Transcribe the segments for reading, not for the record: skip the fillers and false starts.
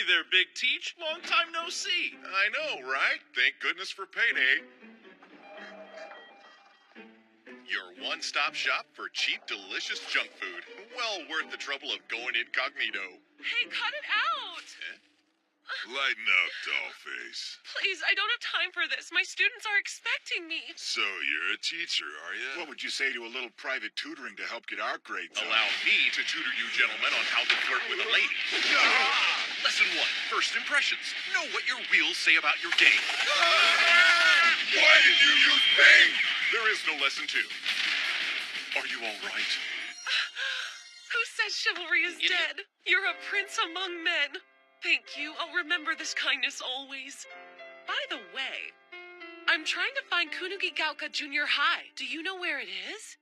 there, Big Teach. Long time no see. I know, right? Thank goodness for payday. Your one-stop shop for cheap, delicious junk food. Well worth the trouble of going incognito. Hey, cut it out! Eh? Lighten up, dollface. Please, I don't have time for this. My students are expecting me. So, you're a teacher, are you? What would you say to a little private tutoring to help get our grades up? Allow me to tutor you gentlemen on how to flirt with a lady. Lesson 1, first impressions. Know what your wheels say about your game. Why did you use pain? There is no lesson 2. Are you all right? Who says chivalry is dead? You're a prince among men. Thank you. I'll remember this kindness always. By the way, I'm trying to find Kunugigaoka Junior High. Do you know where it is?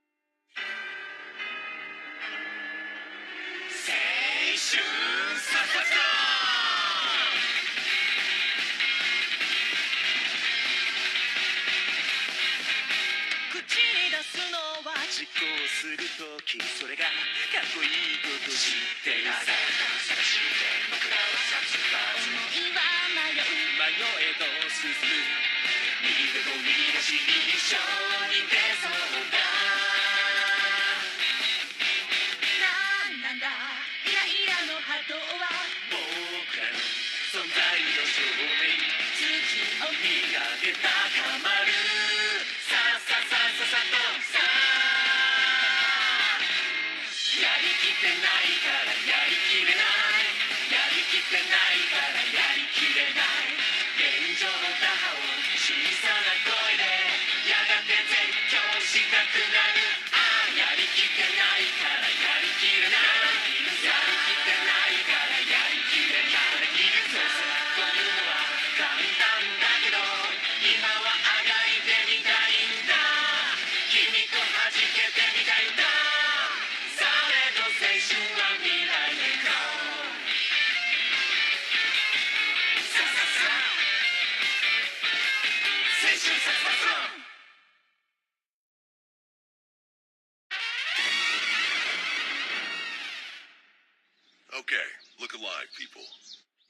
Okay, look alive, people.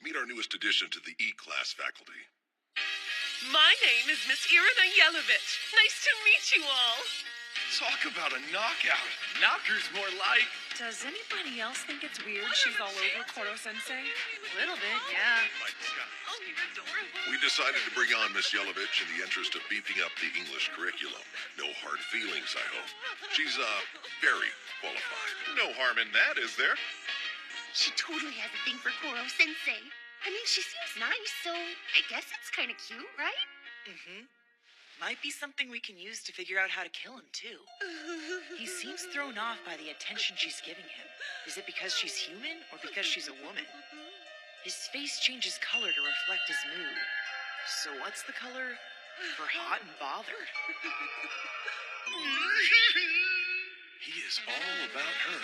Meet our newest addition to the E-class faculty. My name is Miss Irina Yelovich. Nice to meet you all. Talk about a knockout. Knocker's more like... Does anybody else think it's weird she's all over Koro-sensei? A little bit, yeah. Oh, you're adorable. We decided to bring on Miss Yelovich in the interest of beefing up the English curriculum. No hard feelings, I hope. She's, very qualified. No harm in that, is there? She totally has a thing for Koro-sensei. I mean, she seems nice, so I guess it's kind of cute, right? Mm-hmm. Might be something we can use to figure out how to kill him, too. He seems thrown off by the attention she's giving him. Is it because she's human or because she's a woman? His face changes color to reflect his mood. So what's the color for hot and bothered? He is all about her.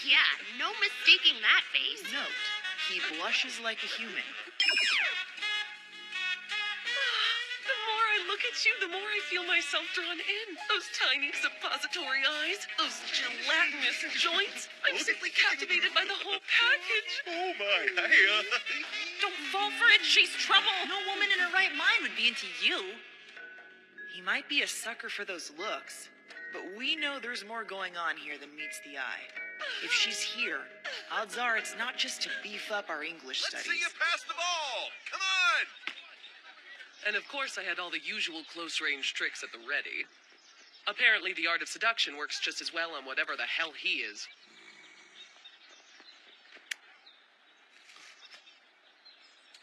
Yeah, no mistaking that face. Note, he blushes like a human. The more I look at you, the more I feel myself drawn in. Those tiny suppository eyes, those gelatinous joints. I'm simply captivated by the whole package. Oh my, Don't fall for it, she's trouble. No woman in her right mind would be into you. He might be a sucker for those looks, but we know there's more going on here than meets the eye. If she's here, odds are it's not just to beef up our English studies. Let's see you pass the ball! Come on! And of course I had all the usual close-range tricks at the ready. Apparently the art of seduction works just as well on whatever the hell he is.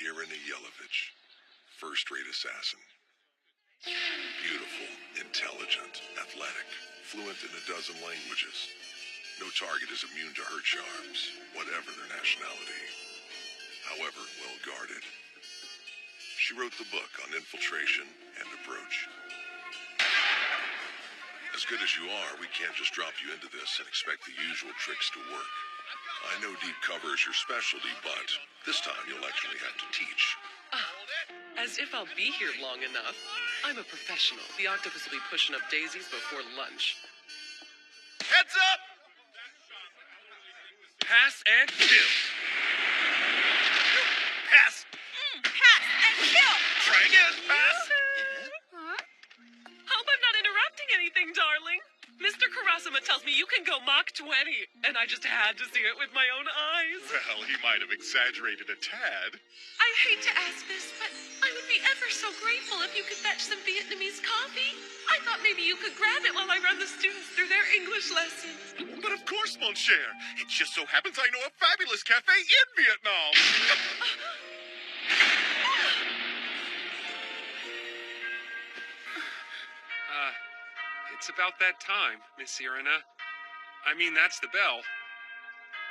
Irina Yelovich, first-rate assassin. Beautiful, intelligent, athletic, fluent in a dozen languages. No target is immune to her charms, whatever their nationality. However well-guarded. She wrote the book on infiltration and approach. As good as you are, we can't just drop you into this and expect the usual tricks to work. I know deep cover is your specialty, but this time you'll actually have to teach. As if I'll be here long enough. I'm a professional. The octopus will be pushing up daisies before lunch. Heads up! Pass and kill. Pass! Pass and kill! Try again. Pass! Huh? Hope I'm not interrupting anything, darling. Mr. Karasuma tells me you can go Mach 20, and I just had to see it with my own eyes. Well, he might have exaggerated a tad. I hate to ask this, but I would be ever so grateful if you could fetch some Vietnamese coffee. I thought maybe you could grab it while I run the students through their English lesson. But of course, mon cher. It just so happens I know a fabulous cafe in Vietnam. It's about that time, Miss Irina. I mean, that's the bell.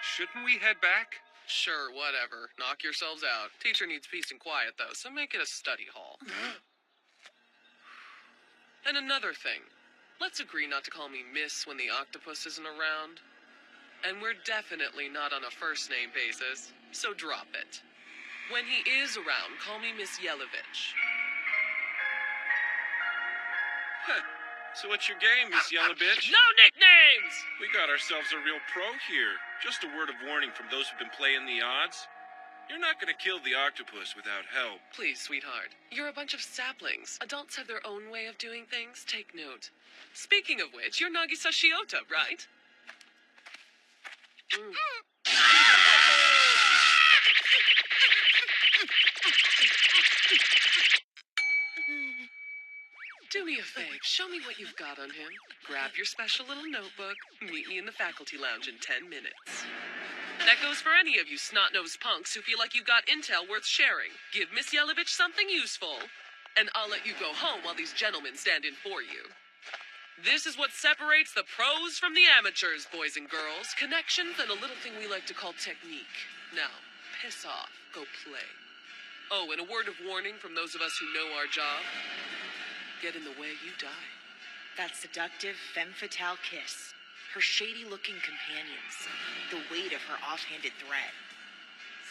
Shouldn't we head back? Sure, whatever. Knock yourselves out. Teacher needs peace and quiet, though, so make it a study hall. And another thing. Let's agree not to call me Miss when the octopus isn't around. And we're definitely not on a first-name basis, so drop it. When he is around, call me Miss Yelovich. So what's your game, Miss Yellow Bitch? No nicknames! We got ourselves a real pro here. Just a word of warning from those who've been playing the odds. You're not gonna kill the octopus without help. Please, sweetheart. You're a bunch of saplings. Adults have their own way of doing things. Take note. Speaking of which, you're Nagisa Shiota, right? Do me a fave. Show me what you've got on him. Grab your special little notebook. Meet me in the faculty lounge in 10 minutes. That goes for any of you snot-nosed punks who feel like you've got intel worth sharing. Give Miss Yelovich something useful, and I'll let you go home while these gentlemen stand in for you. This is what separates the pros from the amateurs, boys and girls. Connections and a little thing we like to call technique. Now, piss off. Go play. Oh, and a word of warning from those of us who know our job. Get in the way, you die. That seductive femme fatale kiss. Her shady-looking companions. The weight of her offhanded threat.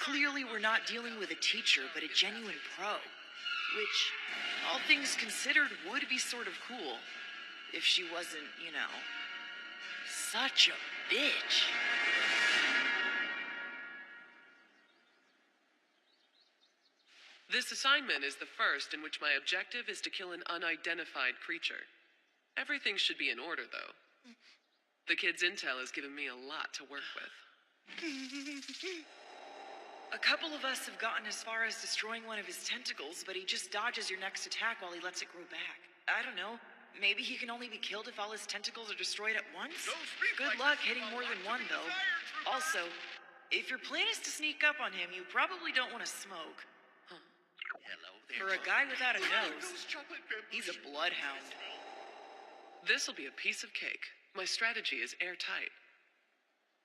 Clearly we're not dealing with a teacher, but a genuine pro. Which, all things considered, would be sort of cool. If she wasn't, you know, such a bitch. This assignment is the first in which my objective is to kill an unidentified creature. Everything should be in order, though. The kid's intel has given me a lot to work with. A couple of us have gotten as far as destroying one of his tentacles, but he just dodges your next attack while he lets it grow back. I don't know. Maybe he can only be killed if all his tentacles are destroyed at once? Good luck hitting more than one, though. Also, if your plan is to sneak up on him, you probably don't want to smoke. For a guy without a nose, he's a bloodhound. This'll be a piece of cake. My strategy is airtight.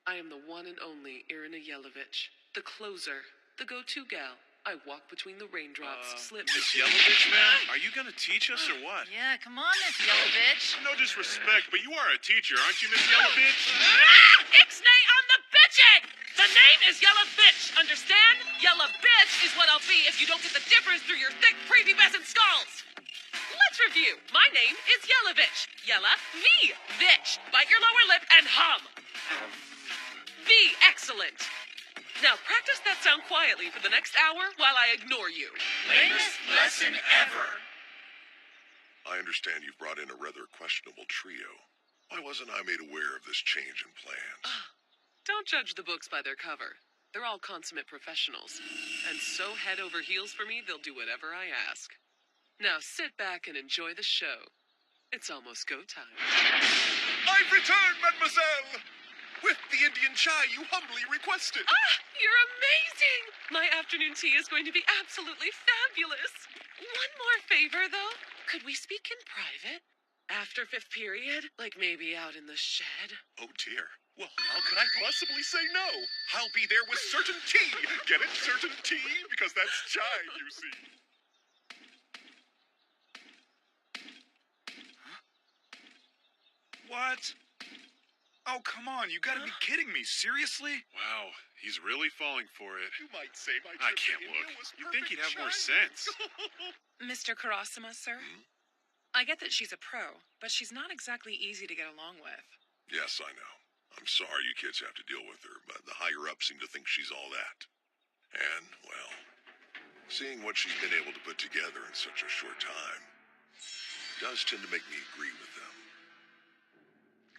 I am the one and only Irina Yelovich, the closer, the go-to gal. I walk between the raindrops, slip... Miss Yelovich, ma'am? Are you gonna teach us or what? Yeah, come on, Miss Yellow Bitch. No disrespect, but you are a teacher, aren't you, Miss Yellow Bitch? Ixnay on the bitchin'! The name is Yellow Bitch, understand? Yellow Bitch is what I'll be if you don't get the difference through your thick, prepubescent skulls. Let's review. My name is Yelovich. Yella, V, Vitch. Bite your lower lip and hum. V, excellent. Now practice that sound quietly for the next hour while I ignore you. Lamest lesson ever. I understand you've brought in a rather questionable trio. Why wasn't I made aware of this change in plans? Don't judge the books by their cover. They're all consummate professionals. And so head over heels for me, they'll do whatever I ask. Now sit back and enjoy the show. It's almost go time. I've returned, mademoiselle! With the Indian chai you humbly requested. You're amazing! My afternoon tea is going to be absolutely fabulous. One more favor, though. Could we speak in private? After fifth period? Like maybe out in the shed? Oh, dear. Well, how could I possibly say no? I'll be there with certainty. Get it? Certainty? Because that's chai, you see. What? Oh, come on. You gotta be kidding me. Seriously? Wow, he's really falling for it. You might say my I trip can't to look. India was You'd think he'd have more perfect sense. Mr. Karasuma, sir? I get that she's a pro, but she's not exactly easy to get along with. Yes, I know. I'm sorry you kids have to deal with her, but the higher-ups seem to think she's all that. And, well, Seeing what she's been able to put together in such a short time does tend to make me agree with them.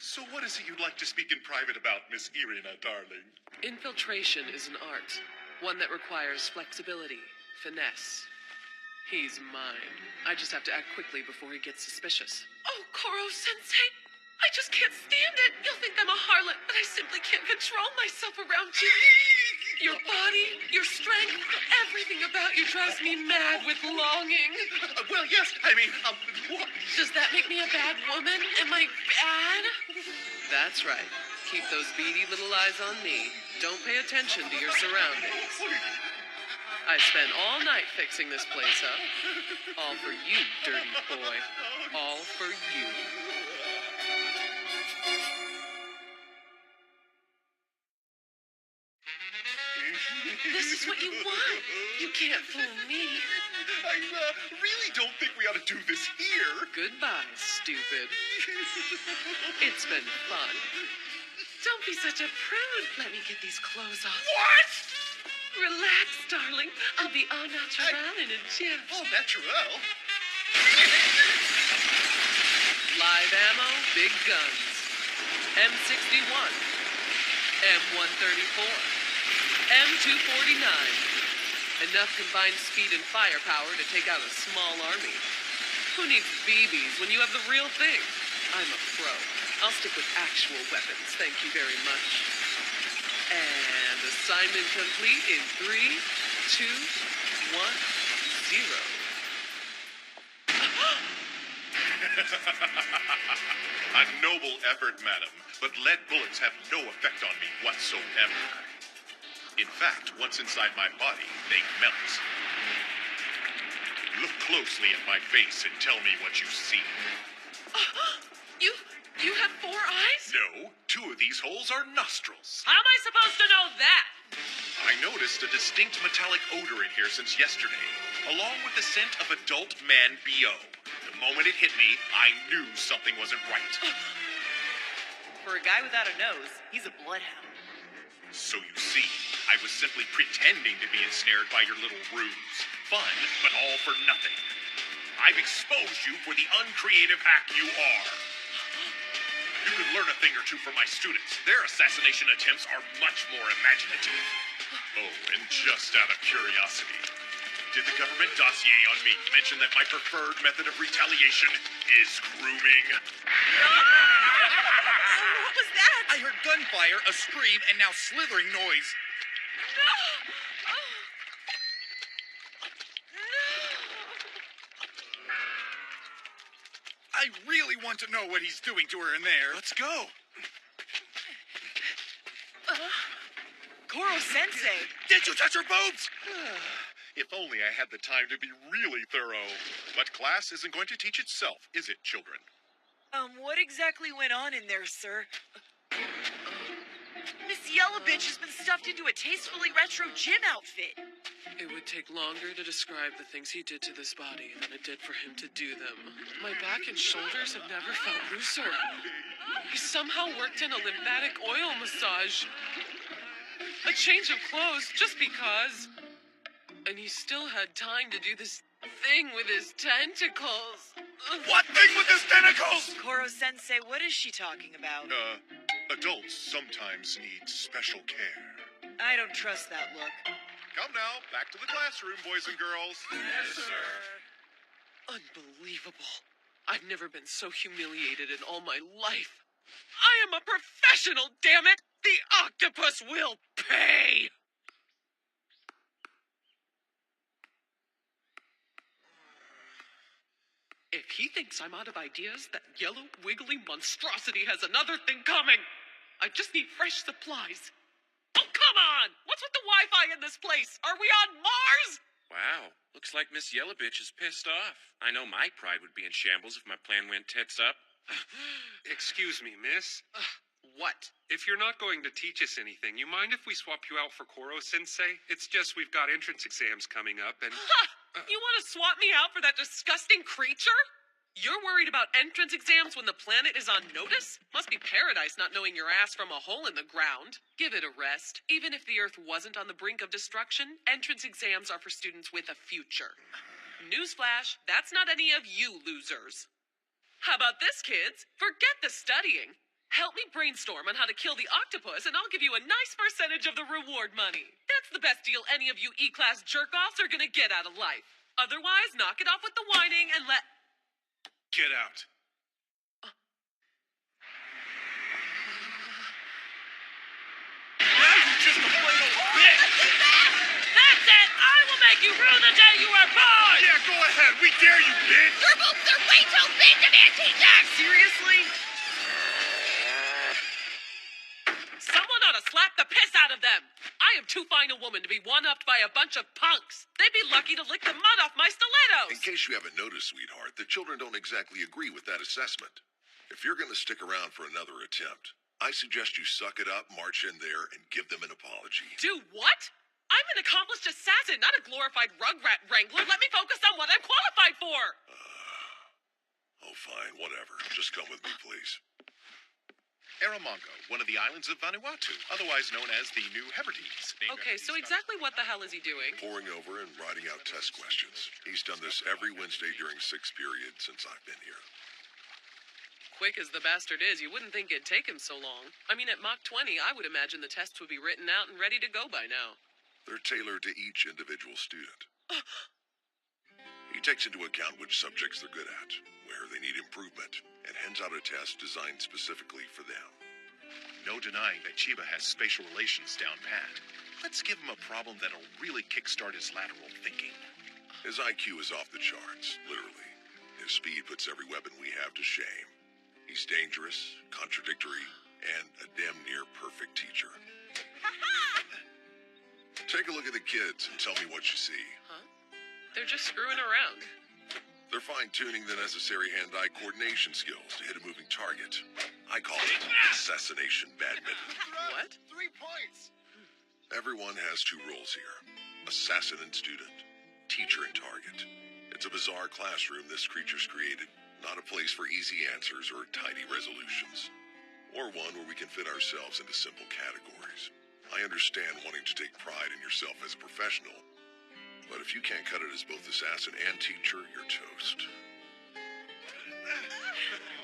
So what is it you'd like to speak in private about, Miss Irina, darling? Infiltration is an art, one that requires flexibility, finesse. He's mine. I just have to act quickly before he gets suspicious. Oh, Koro-sensei, I just can't stand it. You'll think I'm a harlot, but I simply can't control myself around you. Your body, your strength, everything about you drives me mad with longing. Well, yes, I mean, what? Does that make me a bad woman? Am I bad? That's right. Keep those beady little eyes on me. Don't pay attention to your surroundings. I spent all night fixing this place up. All for you, dirty boy. All for you. This is what you want. You can't fool me. I really don't think we ought to do this here. Goodbye, stupid. It's been fun. Don't be such a prude. Let me get these clothes off. What? Relax, darling. I'll be au naturel in a jiff. Oh, natural. Live ammo, big guns. M61. M134. M249. Enough combined speed and firepower to take out a small army. Who needs BBs when you have the real thing? I'm a pro. I'll stick with actual weapons, thank you very much. And assignment complete in 3, 2, 1, 0. A noble effort, madam, but lead bullets have no effect on me whatsoever. In fact, once inside my body, they melt. Look closely at my face and tell me what you see. You have 4 eyes? No, 2 of these holes are nostrils. How am I supposed to know that? I noticed a distinct metallic odor in here since yesterday, along with the scent of adult man BO. The moment it hit me, I knew something wasn't right. For a guy without a nose, he's a bloodhound. So you see, I was simply pretending to be ensnared by your little ruse. Fun, but all for nothing. I've exposed you for the uncreative hack you are. You could learn a thing or two from my students. Their assassination attempts are much more imaginative. Oh, and just out of curiosity, did the government dossier on me mention that my preferred method of retaliation is grooming? What was that? I heard gunfire, a scream, and now slithering noise. No! I really want to know what he's doing to her in there. Let's go. Koro-sensei! Did you touch her boobs? If only I had the time to be really thorough. But class isn't going to teach itself, is it, children? What exactly went on in there, sir? Miss Yellow Bitch has been stuffed into a tastefully retro gym outfit. It would take longer to describe the things he did to this body than it did for him to do them. My back and shoulders have never felt looser. He somehow worked in a lymphatic oil massage. A change of clothes just because. And he still had time to do this thing with his tentacles. What thing with his tentacles? Koro-sensei, what is she talking about? Adults sometimes need special care. I don't trust that look. Come now, back to the classroom, boys and girls. Yes, sir. Unbelievable. I've never been so humiliated in all my life. I am a professional, damn it! The octopus will pay! If he thinks I'm out of ideas, that yellow, wiggly monstrosity has another thing coming. I just need fresh supplies. Oh, come on! What's with the Wi-Fi in this place? Are we on Mars? Wow, looks like Miss Yellowbitch is pissed off. I know my pride would be in shambles if my plan went tits up. Excuse me, miss. What? If you're not going to teach us anything, you mind if we swap you out for Koro-sensei? It's just we've got entrance exams coming up and... Ha! You want to swap me out for that disgusting creature? You're worried about entrance exams when the planet is on notice? Must be paradise not knowing your ass from a hole in the ground. Give it a rest. Even if the Earth wasn't on the brink of destruction, entrance exams are for students with a future. Newsflash, that's not any of you losers. How about this, kids? Forget the studying. Help me brainstorm on how to kill the octopus, and I'll give you a nice percentage of the reward money. That's the best deal any of you E-class jerk-offs are gonna get out of life. Otherwise, knock it off with the whining and let... Get out. Now you're just a plain old bitch! That's it! I will make you rue the day you were born! Yeah, go ahead. We dare you, bitch! Your boobs are way too big to be a teacher! Seriously? Someone ought to slap the piss out of them! I am too fine a woman to be one-upped by a bunch of punks. They'd be lucky to lick the mud off my stilettos! In case you haven't noticed, sweetheart, the children don't exactly agree with that assessment. If you're going to stick around for another attempt, I suggest you suck it up, march in there, and give them an apology. Do what? I'm an accomplished assassin, not a glorified rugrat wrangler. Let me focus on what I'm qualified for! Oh, fine, whatever. Just come with me, please. Eramongo, one of the islands of Vanuatu, otherwise known as the New Hebrides. Okay, so exactly what the hell is he doing? Poring over and writing out test questions. He's done this every Wednesday during 6th period since I've been here. Quick as the bastard is, you wouldn't think it'd take him so long. I mean, at Mach 20, I would imagine the tests would be written out and ready to go by now. They're tailored to each individual student. He takes into account which subjects they're good at, where they need improvement, and hands out a test designed specifically for them. No denying that Chiba has spatial relations down pat. Let's give him a problem that'll really kickstart his lateral thinking. His IQ is off the charts, literally. His speed puts every weapon we have to shame. He's dangerous, contradictory, and a damn near perfect teacher. Take a look at the kids and tell me what you see. Huh? They're just screwing around. They're fine-tuning the necessary hand-eye coordination skills to hit a moving target. I call it Assassination Badminton. What? 3 points! Everyone has 2 roles here. Assassin and student. Teacher and target. It's a bizarre classroom this creature's created. Not a place for easy answers or tidy resolutions. Or one where we can fit ourselves into simple categories. I understand wanting to take pride in yourself as a professional, but if you can't cut it as both assassin and teacher, you're toast.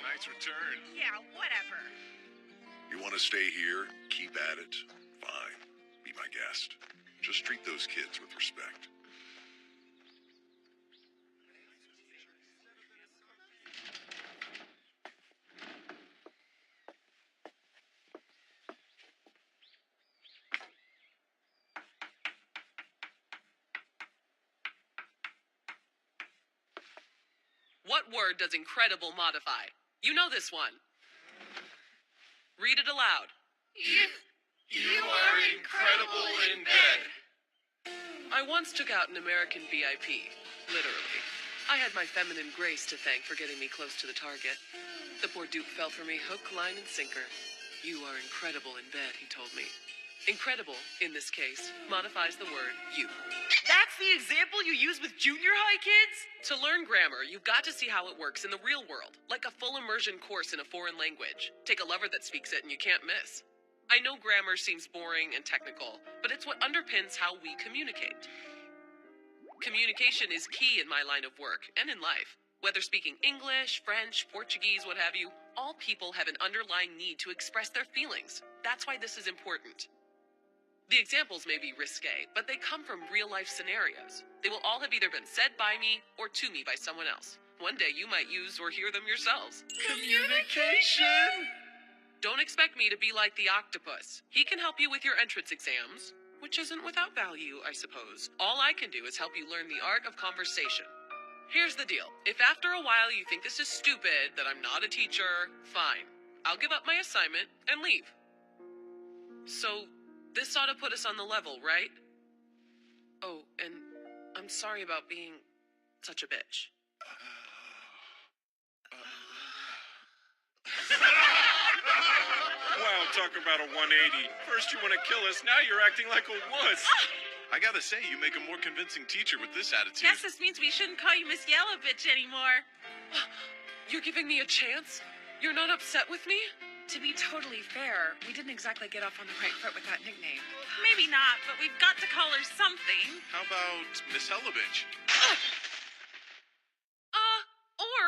Nice return. Yeah, whatever. You want to stay here? Keep at it? Fine. Be my guest. Just treat those kids with respect. What word does incredible modify? You know this one. Read it aloud. You are incredible in bed. I once took out an American VIP, literally. I had my feminine grace to thank for getting me close to the target. The poor dupe fell for me hook, line, and sinker. You are incredible in bed, he told me. Incredible, in this case, modifies the word you. That's the example you use with junior high kids? To learn grammar, you've got to see how it works in the real world, like a full immersion course in a foreign language. Take a lover that speaks it and you can't miss. I know grammar seems boring and technical, but it's what underpins how we communicate. Communication is key in my line of work and in life. Whether speaking English, French, Portuguese, what have you, all people have an underlying need to express their feelings. That's why this is important. The examples may be risque, but they come from real-life scenarios. They will all have either been said by me or to me by someone else. One day you might use or hear them yourselves. Communication! Don't expect me to be like the octopus. He can help you with your entrance exams, which isn't without value, I suppose. All I can do is help you learn the art of conversation. Here's the deal. If after a while you think this is stupid, that I'm not a teacher, fine. I'll give up my assignment and leave. So, this ought to put us on the level, right? Oh, and I'm sorry about being such a bitch. Wow, talk about a 180. First you want to kill us, now you're acting like a wuss. I gotta say, you make a more convincing teacher with this attitude. Guess this means we shouldn't call you Miss Yellow Bitch anymore. You're giving me a chance? You're not upset with me? To be totally fair, we didn't exactly get off on the right foot with that nickname. Maybe not, but we've got to call her something. How about Miss Hellovich? Or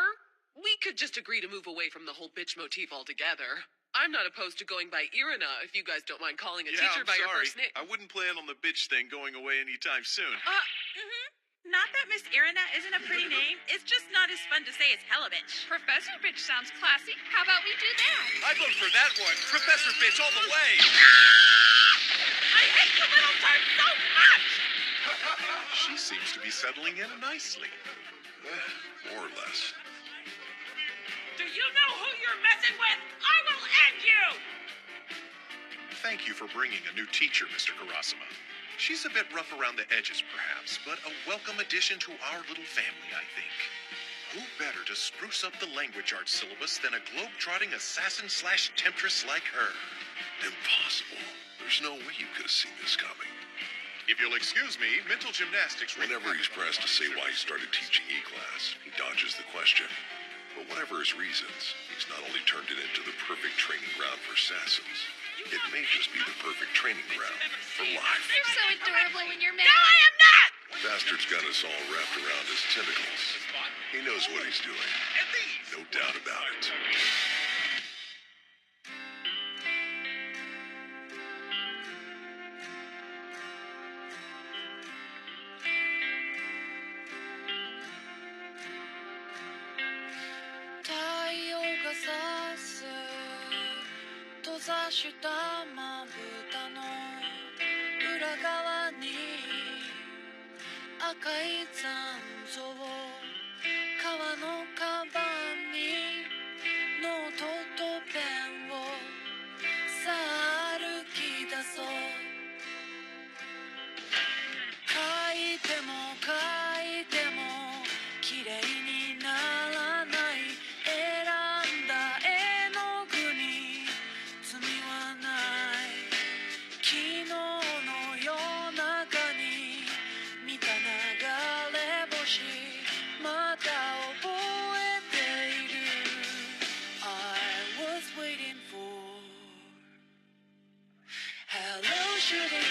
we could just agree to move away from the whole bitch motif altogether. I'm not opposed to going by Irina if you guys don't mind calling a teacher by your first name. I wouldn't plan on the bitch thing going away anytime soon. Not that Miss Irina isn't a pretty name. It's just not as fun to say as Hellovich. Professor Bitch sounds classy. How about we do that? I vote for that one. Professor Bitch all the way. I hate the little turd so much! She seems to be settling in nicely. More or less. Do you know who you're messing with? I will end you! Thank you for bringing a new teacher, Mr. Karasuma. She's a bit rough around the edges, perhaps, but a welcome addition to our little family, I think. Who better to spruce up the language arts syllabus than a globe-trotting assassin/temptress like her? Impossible. There's no way you could have seen this coming. If you'll excuse me, mental gymnastics... Whenever he's pressed to say why he started teaching E-Class, he dodges the question. But whatever his reasons, he's not only turned it into the perfect training ground for assassins, it may just be the perfect training ground for life. You're so adorable when you're mad. No, I am not! Bastard's got us all wrapped around his tentacles. He knows what he's doing. No doubt about it. Hello, shooting